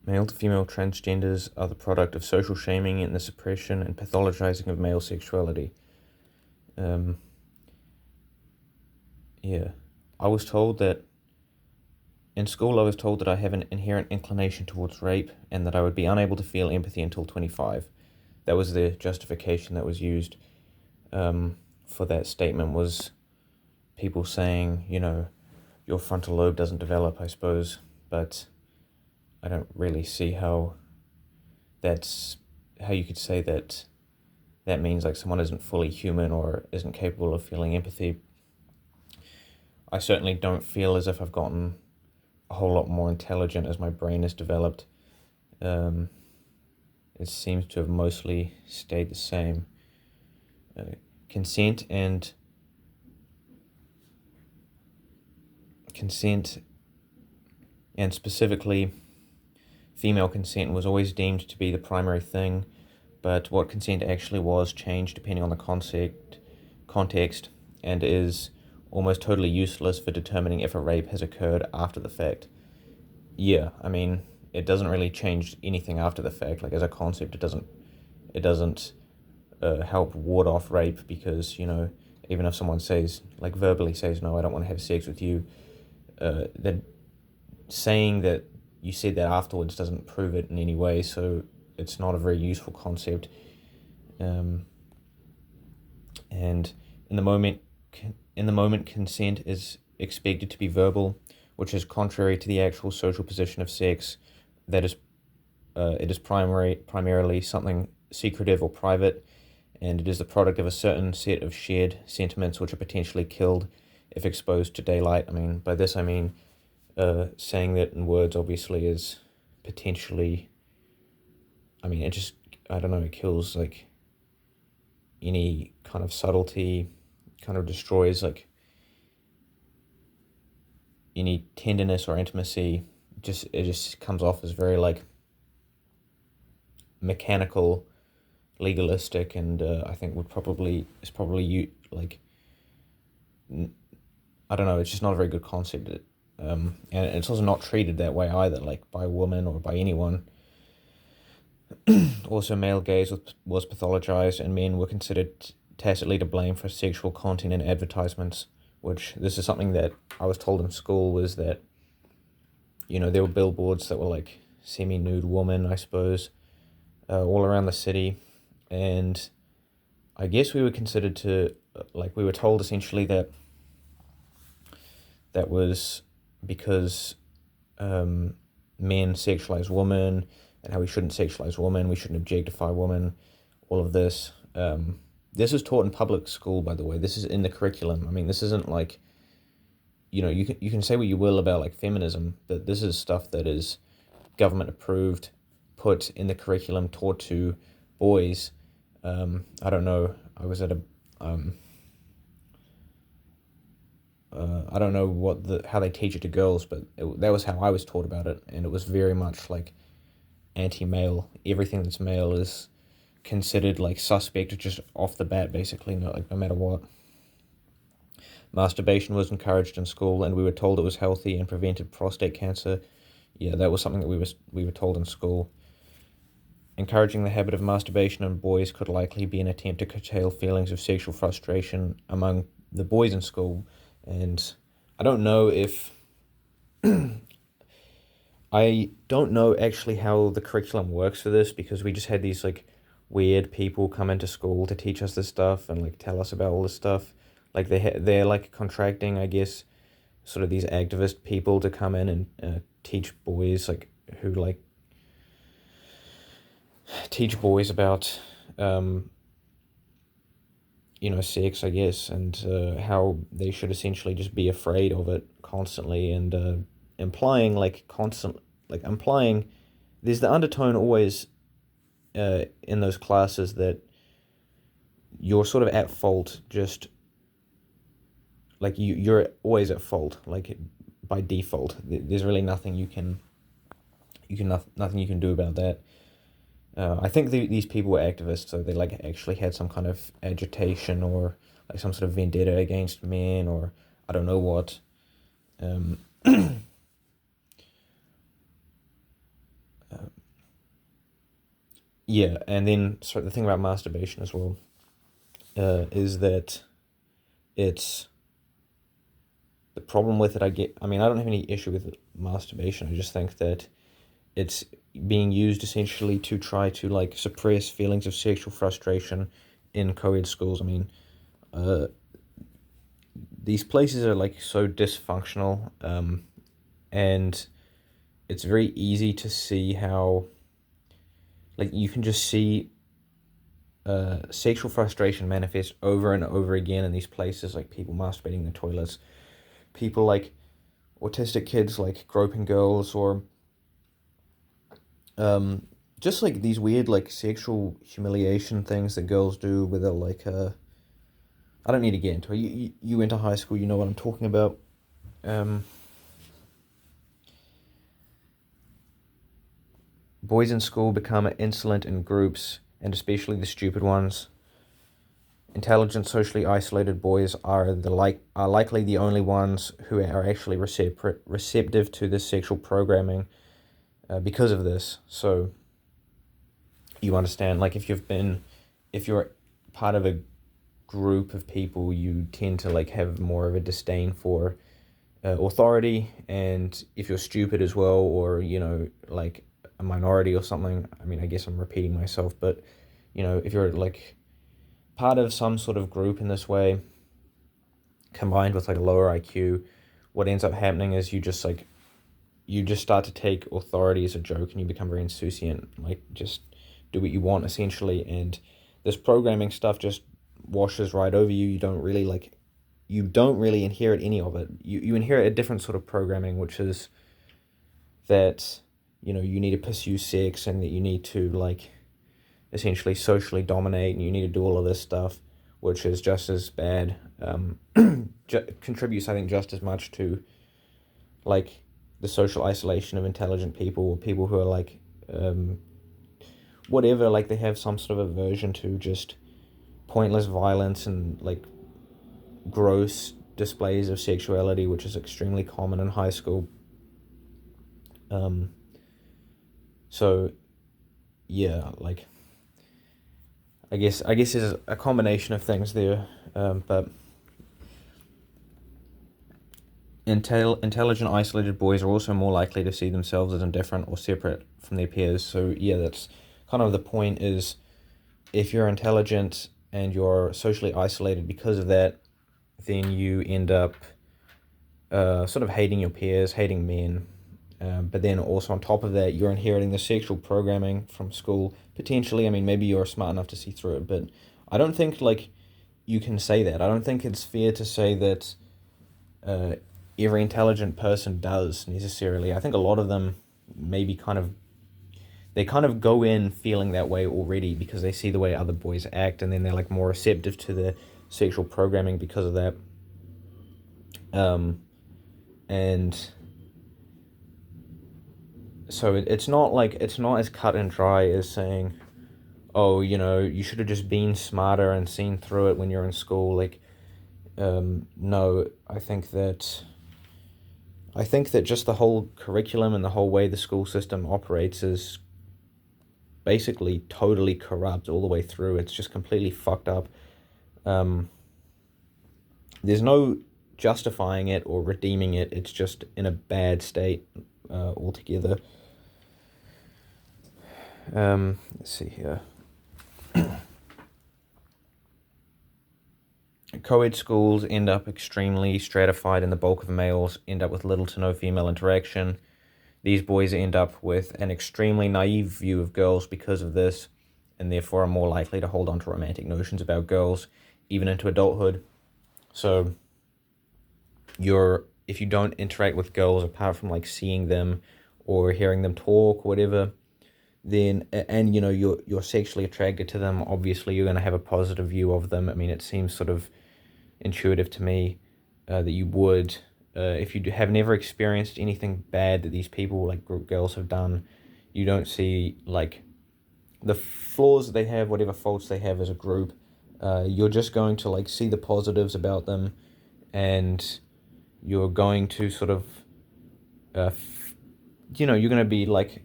Male to female transgenders are the product of social shaming and the suppression and pathologizing of male sexuality. Yeah. I was told that In school, I was told that I have an inherent inclination towards rape and that I would be unable to feel empathy until 25. That was the justification that was used for that statement, was people saying, your frontal lobe doesn't develop, I suppose, but I don't really see how you could say that means like someone isn't fully human or isn't capable of feeling empathy. I certainly don't feel as if I've gotten a whole lot more intelligent as my brain has developed. It seems to have mostly stayed the same. Consent and specifically female consent was always deemed to be the primary thing, but what consent actually was changed depending on the context, and is almost totally useless for determining if a rape has occurred after the fact. Yeah, I mean, it doesn't really change anything after the fact. Like, as a concept, it doesn't help ward off rape, because, even if someone says, like, verbally says, no, I don't want to have sex with you, that saying that you said that afterwards doesn't prove it in any way, so it's not a very useful concept. And in the moment, consent is expected to be verbal, which is contrary to the actual social position of sex. That is, it is primarily something secretive or private, and it is the product of a certain set of shared sentiments which are potentially killed if exposed to daylight. I mean, by this I mean saying that in words obviously is potentially, I mean, it kills like any kind of subtlety, kind of destroys like any tenderness or intimacy. It just comes off as very like mechanical, legalistic, and I think is probably you like, I don't know, it's just not a very good concept. And it's also not treated that way either, like by women or by anyone. Also, male gaze was pathologized, and men were considered tacitly to blame for sexual content in advertisements, which this is something that I was told in school, was that, there were billboards that were like semi-nude women, I suppose, all around the city. And I guess we were considered to, we were told essentially that was because men sexualize women, and how we shouldn't sexualize women, we shouldn't objectify women, all of this. This is taught in public school, by the way. This is in the curriculum. I mean, this isn't like, you can say what you will about like feminism, but this is stuff that is government approved, put in the curriculum, taught to boys. I don't know. I was at a I don't know how they teach it to girls, but that was how I was taught about it, and it was very much like anti-male. Everything that's male is considered like suspect just off the bat, basically, no matter what. Masturbation was encouraged in school, and we were told it was healthy and prevented prostate cancer. Yeah, that was something that we were told in school. Encouraging the habit of masturbation in boys could likely be an attempt to curtail feelings of sexual frustration among the boys in school. And I don't know if I don't know actually how the curriculum works for this, because we just had these like weird people come into school to teach us this stuff and like tell us about all this stuff. Like they're like contracting, I guess, sort of these activist people to come in and teach boys, like who like teach boys about sex, I guess, and how they should essentially just be afraid of it constantly, and implying there's the undertone always in those classes that you're sort of at fault, just like you're always at fault, like by default. There's really nothing nothing you can do about that. I think these people were activists, so they like actually had some kind of agitation or like some sort of vendetta against men, or I don't know what. Yeah, and then so the thing about masturbation as well is that it's the problem with it. I mean, I don't have any issue with masturbation. I just think that it's being used essentially to try to like suppress feelings of sexual frustration in co-ed schools. I mean, uh, these places are like so dysfunctional, and it's very easy to see how like you can just see sexual frustration manifest over and over again in these places, like people masturbating in the toilets, people like autistic kids like groping girls, or um, just like these weird like sexual humiliation things that girls do where they're like I don't need to get into it. You went to high school, you know what I'm talking about. Um, Boys in school become insolent in groups, and especially the stupid ones. Intelligent, socially isolated boys are likely the only ones who are actually receptive to this sexual programming because of this. So you understand, like if you're part of a group of people, you tend to like have more of a disdain for authority, and if you're stupid as well, or like a minority or something. I mean, I guess I'm repeating myself, but if you're like part of some sort of group in this way, combined with like a lower IQ, what ends up happening is you just start to take authority as a joke, and you become very insouciant, like just do what you want essentially, and this programming stuff just washes right over you. You don't really inherit any of it. You inherit a different sort of programming, which is that you need to pursue sex, and that you need to like essentially socially dominate, and you need to do all of this stuff, which is just as bad. Contributes, I think, just as much to like the social isolation of intelligent people, or people who are like whatever, like they have some sort of aversion to just pointless violence and like gross displays of sexuality, which is extremely common in high school. Um, so yeah, like I guess there's a combination of things there, but intelligent, isolated boys are also more likely to see themselves as indifferent or separate from their peers. So yeah, that's kind of the point. Is if you're intelligent and you're socially isolated because of that, then you end up sort of hating your peers, hating men. But then also on top of that, you're inheriting the sexual programming from school, potentially. I mean, maybe you're smart enough to see through it, but I don't think like you can say that. I don't think it's fair to say that uh, every intelligent person does necessarily. I think a lot of them maybe they kind of go in feeling that way already because they see the way other boys act, and then they're like more receptive to the sexual programming because of that. And so it's not as cut and dry as saying, oh, you should have just been smarter and seen through it when you're in school. Like, no, I think that just the whole curriculum and the whole way the school system operates is basically totally corrupt all the way through. It's just completely fucked up. Um, there's no justifying it or redeeming it. It's just in a bad state altogether. Let's see here. Co-ed schools end up extremely stratified, and the bulk of males end up with little to no female interaction. These boys end up with an extremely naive view of girls because of this, and therefore are more likely to hold on to romantic notions about girls, even into adulthood. So, if you don't interact with girls apart from like seeing them or hearing them talk or whatever, then and you're sexually attracted to them, obviously you're going to have a positive view of them. I mean, it seems sort of intuitive to me that you would, if you have never experienced anything bad that these people like girls have done, you don't see like the flaws that they have, whatever faults they have as a group. You're just going to like see the positives about them, and you're going to sort of you're going to be like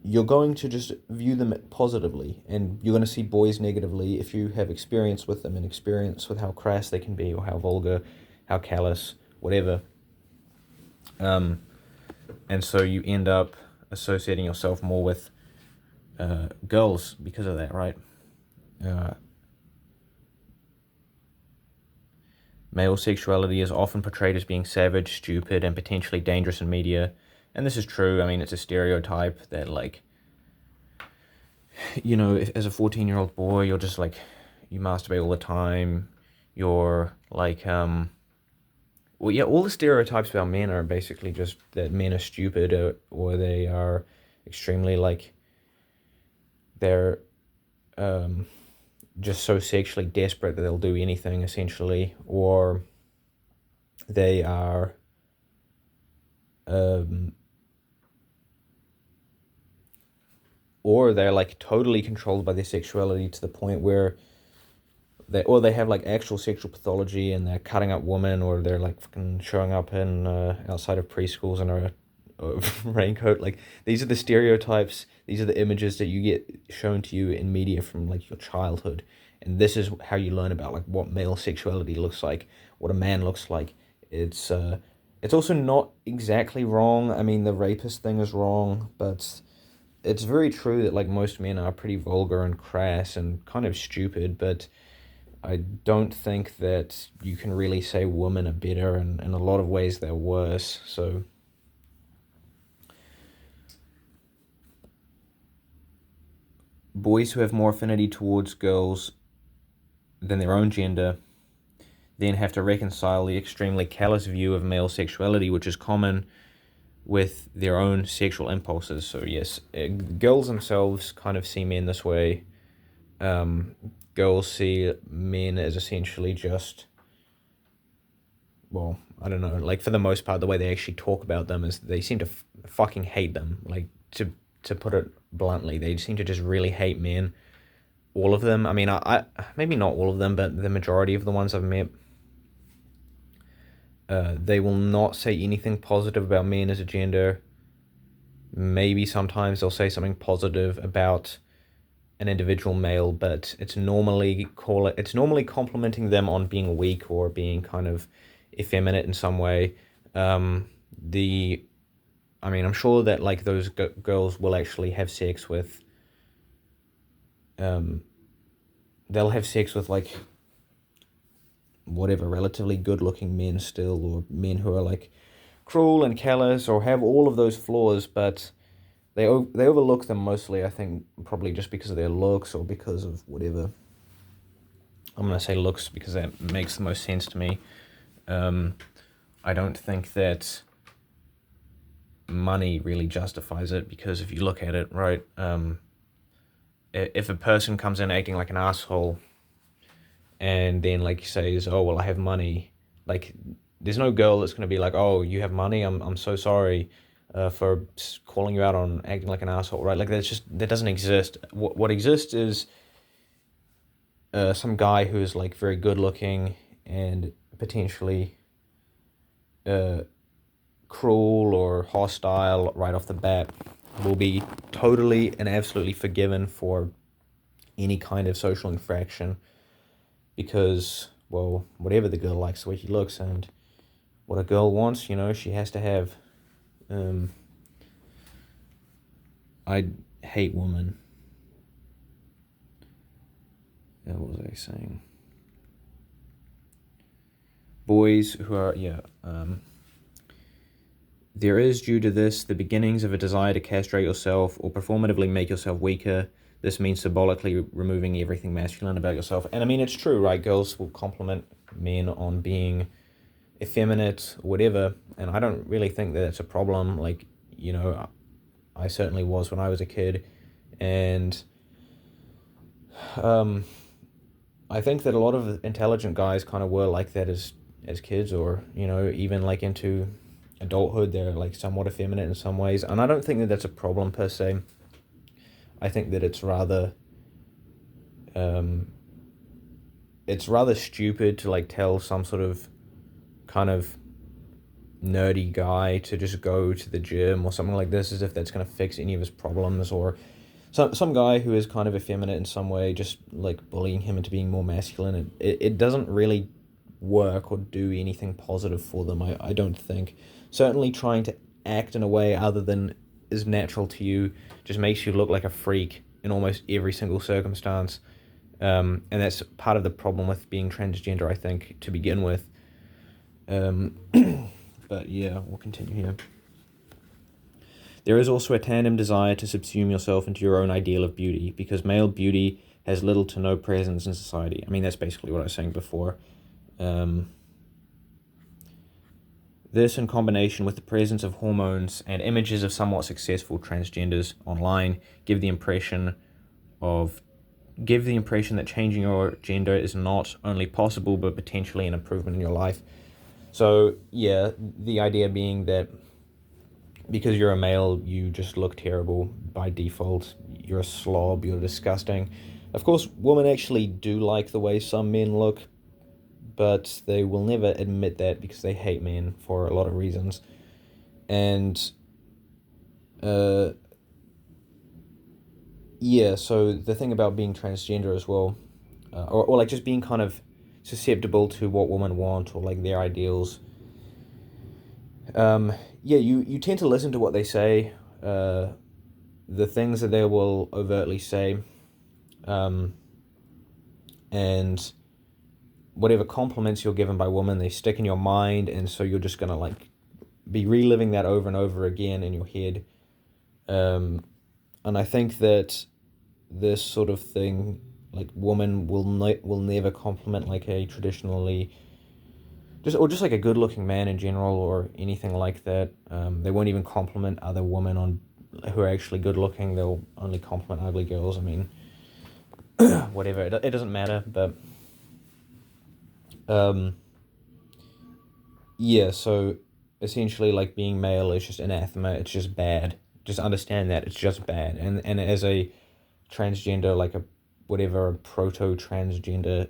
you're going to just view them positively, and you're going to see boys negatively if you have experience with them and experience with how crass they can be, or how vulgar, how callous, whatever. And so you end up associating yourself more with girls because of that, right? Male sexuality is often portrayed as being savage, stupid, and potentially dangerous in media. And this is true. I mean, it's a stereotype that, like, as a 14-year-old boy, you're just, like, you masturbate all the time. You're, like, well, yeah, all the stereotypes about men are basically just that men are stupid, or they are extremely, like, they're just so sexually desperate that they'll do anything, essentially, or they are or they're like totally controlled by their sexuality to the point where they have like actual sexual pathology, and they're cutting up women, or they're like fucking showing up in outside of preschools in a raincoat. Like, these are the stereotypes, these are the images that you get shown to you in media from like your childhood, and this is how you learn about like what male sexuality looks like, what a man looks like. It's also not exactly wrong. I mean, the rapist thing is wrong, but it's very true that like most men are pretty vulgar and crass and kind of stupid, but I don't think that you can really say women are better, and in a lot of ways they're worse. So boys who have more affinity towards girls than their own gender then have to reconcile the extremely callous view of male sexuality, which is common with their own sexual impulses. So yes, girls themselves kind of see men this way. Girls see men as essentially just, well, I don't know, like for the most part, the way they actually talk about them is they seem to fucking hate them. Like, to put it bluntly, they seem to just really hate men. All of them. I mean, I maybe not all of them, but the majority of the ones I've met, they will not say anything positive about men as a gender. Maybe sometimes they'll say something positive about an individual male, but it's normally complimenting them on being weak or being kind of effeminate in some way. I mean, I'm sure that like those girls will actually have sex with, they'll have sex with like whatever relatively good-looking men still, or men who are like cruel and callous or have all of those flaws, but they overlook them mostly, I think, probably just because of their looks or because of whatever. I'm going to say looks because that makes the most sense to me. I don't think that money really justifies it, because if you look at it, right, if a person comes in acting like an asshole and then like says, oh, well, I have money, like, there's no girl that's going to be like, oh, you have money, I'm so sorry for calling you out on acting like an asshole, right? Like, that doesn't exist. What exists is some guy who's like very good looking and potentially cruel or hostile right off the bat will be totally and absolutely forgiven for any kind of social infraction, because, well, whatever the girl likes, the way he looks, and what a girl wants, she has to have. I hate women. What was I saying? Boys who are, there is, due to this, the beginnings of a desire to castrate yourself or performatively make yourself weaker. This means symbolically removing everything masculine about yourself. And I mean, it's true, right? Girls will compliment men on being effeminate or whatever, and I don't really think that it's a problem. Like, I certainly was when I was a kid, and I think that a lot of intelligent guys kind of were like that as kids, or even like into adulthood, they're like somewhat effeminate in some ways, and I don't think that that's a problem per se. I think that it's rather stupid to like tell some sort of kind of nerdy guy to just go to the gym or something like this, as if that's going to fix any of his problems, or some guy who is kind of effeminate in some way, just like bullying him into being more masculine. It doesn't really work or do anything positive for them, I don't think. Certainly trying to act in a way other than is natural to you just makes you look like a freak in almost every single circumstance. And that's part of the problem with being transgender, I think, to begin with. Um, but yeah, we'll continue here. There is also a tandem desire to subsume yourself into your own ideal of beauty, because male beauty has little to no presence in society. I mean, that's basically what I was saying before. This, in combination with the presence of hormones and images of somewhat successful transgenders online, give the impression that changing your gender is not only possible but potentially an improvement in your life. So yeah, the idea being that because you're a male, you just look terrible by default. You're a slob, you're disgusting. Of course, women actually do like the way some men look, but they will never admit that because they hate men for a lot of reasons. And yeah, so the thing about being transgender as well, or like just being kind of susceptible to what women want or like their ideals. Yeah, you tend to listen to what they say, the things that they will overtly say, and whatever compliments you're given by women, they stick in your mind, and so you're just gonna like be reliving that over and over again in your head. And I think that this sort of thing, like women will never compliment like a traditionally just like a good looking man in general or anything like that. They won't even compliment other women on who are actually good looking. They'll only compliment ugly girls. I mean, whatever. It doesn't matter. But yeah. So essentially, like being male is just anathema. It's just bad. Just understand that it's just bad. And as a transgender, like a whatever, a proto transgender,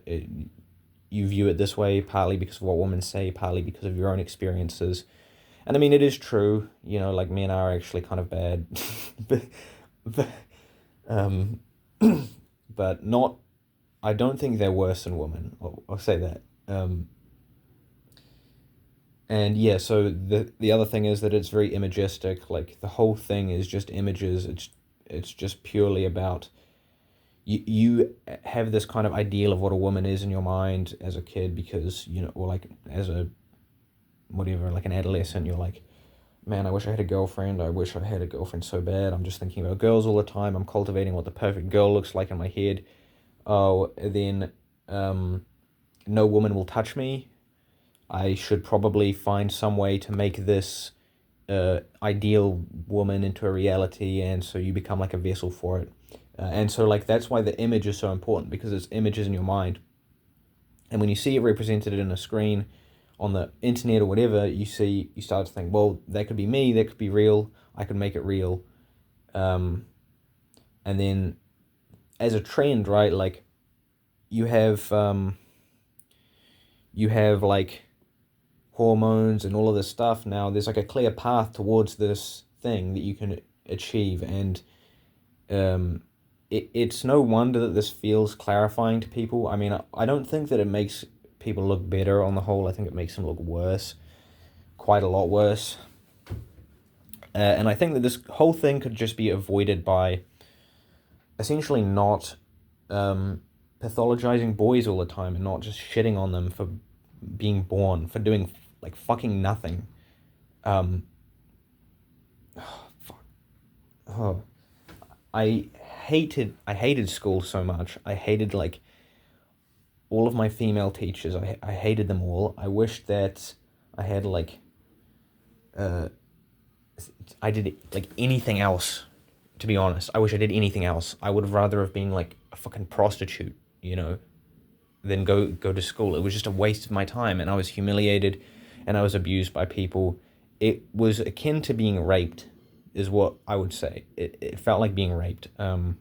you view it this way partly because of what women say, partly because of your own experiences. And I mean, it is true, like men are actually kind of bad, but, um, but not, I don't think they're worse than women. I'll say that. And yeah, so the other thing is that it's very imagistic. Like the whole thing is just images. It's just purely about you have this kind of ideal of what a woman is in your mind as a kid because, or like as a whatever, like an adolescent, you're like, man, I wish I had a girlfriend. I wish I had a girlfriend so bad. I'm just thinking about girls all the time. I'm cultivating what the perfect girl looks like in my head. Oh, then no woman will touch me. I should probably find some way to make this ideal woman into a reality, and so you become like a vessel for it. And so like that's why the image is so important, because it's images in your mind. And when you see it represented in a screen on the internet or whatever, you start to think, well, that could be me, that could be real, I could make it real. And then as a trend, right, like you have like hormones and all of this stuff. Now there's like a clear path towards this thing that you can achieve, and it's no wonder that this feels clarifying to people. I mean, I don't think that it makes people look better on the whole. I think it makes them look worse, quite a lot worse. And I think that this whole thing could just be avoided by essentially not pathologizing boys all the time and not just shitting on them for being born, for doing like fucking nothing. Oh, fuck. Oh. I hated school so much. I hated like all of my female teachers. I hated them all. I wish that I had like I did like anything else, to be honest. I wish I did anything else. I would have rather have been like a fucking prostitute, than go to school. It was just a waste of my time, and I was humiliated and I was abused by people. It was akin to being raped, is what I would say. It felt like being raped. And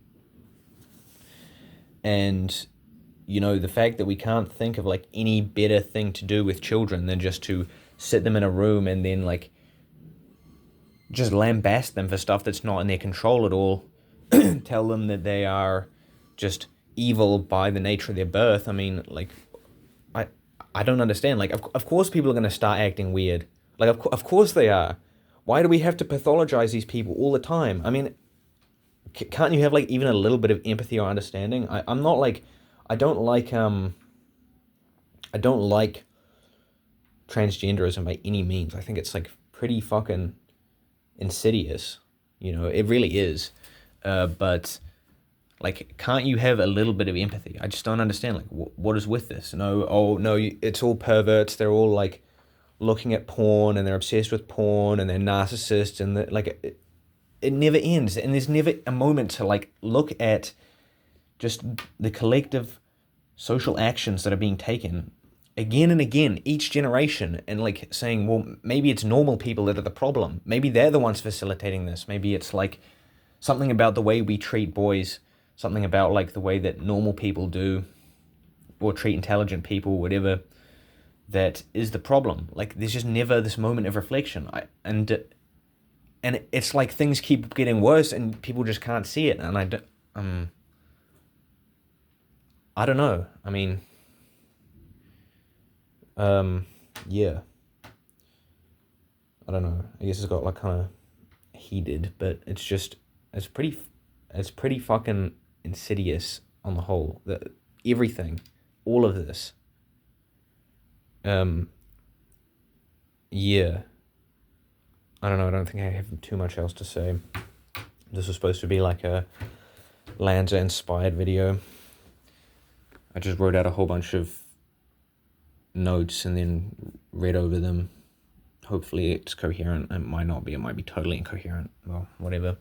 the fact that we can't think of like any better thing to do with children than just to sit them in a room and then like just lambast them for stuff that's not in their control at all. Tell them that they are just evil by the nature of their birth. I mean, like, I I don't understand. Like, of course people are going to start acting weird. Like, of course they are. Why do we have to pathologize these people all the time? I mean, can't you have like even a little bit of empathy or understanding? I'm not like, I don't like I don't like transgenderism by any means. I think it's like pretty fucking insidious. It really is. But like, can't you have a little bit of empathy? I just don't understand. Like, what is with this? No, oh no, it's all perverts. They're all like looking at porn and they're obsessed with porn and they're narcissists and it never ends. And there's never a moment to like look at just the collective social actions that are being taken again and again, each generation, and like saying, well, maybe it's normal people that are the problem. Maybe they're the ones facilitating this. Maybe it's like something about the way we treat boys, something about like the way that normal people do or treat intelligent people, whatever, that is the problem. Like, there's just never this moment of reflection. And it's like things keep getting worse and people just can't see it. And I don't know. I mean, yeah. I don't know. I guess it's got like kind of heated, but it's pretty fucking insidious on the whole. Everything, all of this. Yeah. I don't know. I don't think I have too much else to say. This was supposed to be like a Lanza inspired video. I just wrote out a whole bunch of notes and then read over them. Hopefully it's coherent. It might not be. It might be totally incoherent. Well, whatever.